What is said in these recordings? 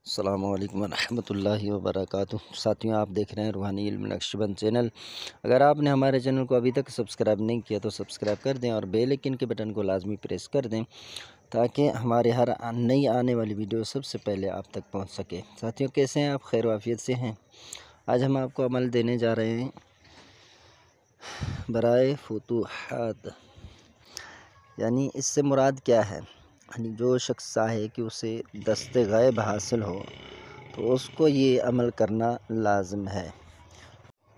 السلام علیکم ورحمۃ اللہ وبرکاتہ۔ ساتھیوں، آپ دیکھ رہے ہیں روحانی علم نقشبند چینل۔ اگر آپ نے ہمارے چینل کو ابھی تک سبسکرائب نہیں کیا تو سبسکرائب کر دیں اور بیل آئکن کے بٹن کو لازمی پریس کر دیں تاکہ ہمارے ہر نئی آنے والی ویڈیو سب سے پہلے آپ تک پہنچ سکے۔ ساتھیوں، کیسے ہیں آپ؟ خیر و عافیت سے ہیں؟ آج ہم آپ کو عمل دینے جا رہے ہیں برائے فتوحات، یعنی اس سے مراد کیا ہے؟ یعنی جو شخص چاہے کہ اسے دست غیب حاصل ہو تو اس کو یہ عمل کرنا لازم ہے۔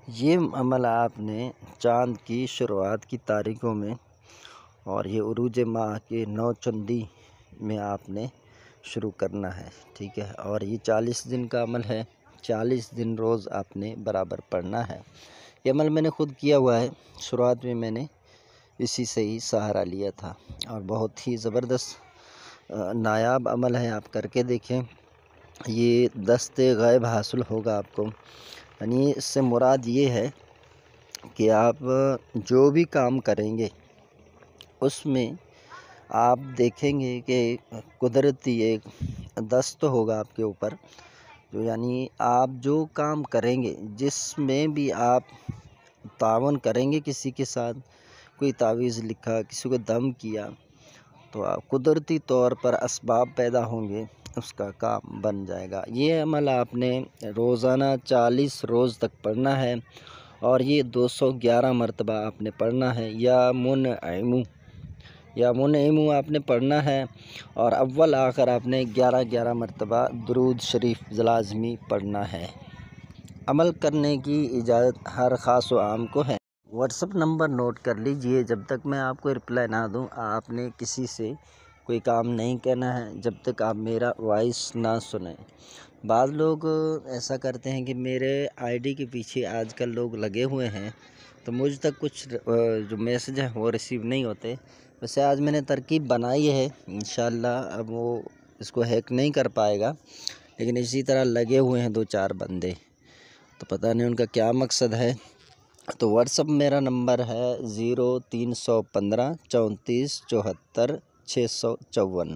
یہ عمل آپ نے چاند کی شروعات کی تاریخوں میں اور یہ عروج ماہ کے 9 چندی میں آپ نے شروع کرنا ہے، ٹھیک ہے؟ اور یہ 40 دن کا عمل ہے، 40 دن روز آپ نے برابر پڑھنا ہے۔ یہ عمل میں نے خود کیا ہوا ہے، شروعات میں میں نے اسی سے ہی سہارا لیا تھا اور بہت ہی زبردست نایاب عمل ہے، آپ کر کے دیکھیں۔ یہ دست غیب حاصل ہوگا آپ کو، یعنی اس سے مراد یہ ہے کہ آپ جو بھی کام کریں گے اس میں آپ دیکھیں گے کہ قدرتی ایک دست ہوگا آپ کے اوپر، جو یعنی آپ جو کام کریں گے، جس میں بھی آپ تعاون کریں گے کسی کے ساتھ، کوئی تعویذ لکھا، کسی کو دم کیا، تو قدرتی طور پر اسباب پیدا ہوں گے، اس کا کام بن جائے گا۔ یہ عمل آپ نے روزانہ 40 روز تک پڑھنا ہے اور یہ 211 مرتبہ آپ نے پڑھنا ہے۔ یا منعمو آپ نے پڑھنا ہے اور اول آخر آپ نے 11 مرتبہ درود شریف لازمی پڑھنا ہے۔ عمل کرنے کی اجازت ہر خاص و عام کو ہے۔ واٹس اپ نمبر نوٹ کر لیجئے، جب تک میں آپ کو رپلائی نہ دوں آپ نے کسی سے کوئی کام نہیں کرنا ہے جب تک آپ میرا وائس نہ سنیں۔ بعض لوگ ایسا کرتے ہیں کہ میرے آئی ڈی کے پیچھے آج کل لوگ لگے ہوئے ہیں تو مجھ تک کچھ جو میسج ہیں وہ ریسیو نہیں ہوتے۔ ویسے آج میں نے ترکیب بنائی ہے، انشاءاللہ اب وہ اس کو ہیک نہیں کر پائے گا، لیکن اسی طرح لگے ہوئے ہیں 2-4 بندے، تو پتہ نہیں ان کا کیا مقصد ہے۔ تو واٹس اپ میرا نمبر ہے 0315 34 74 654۔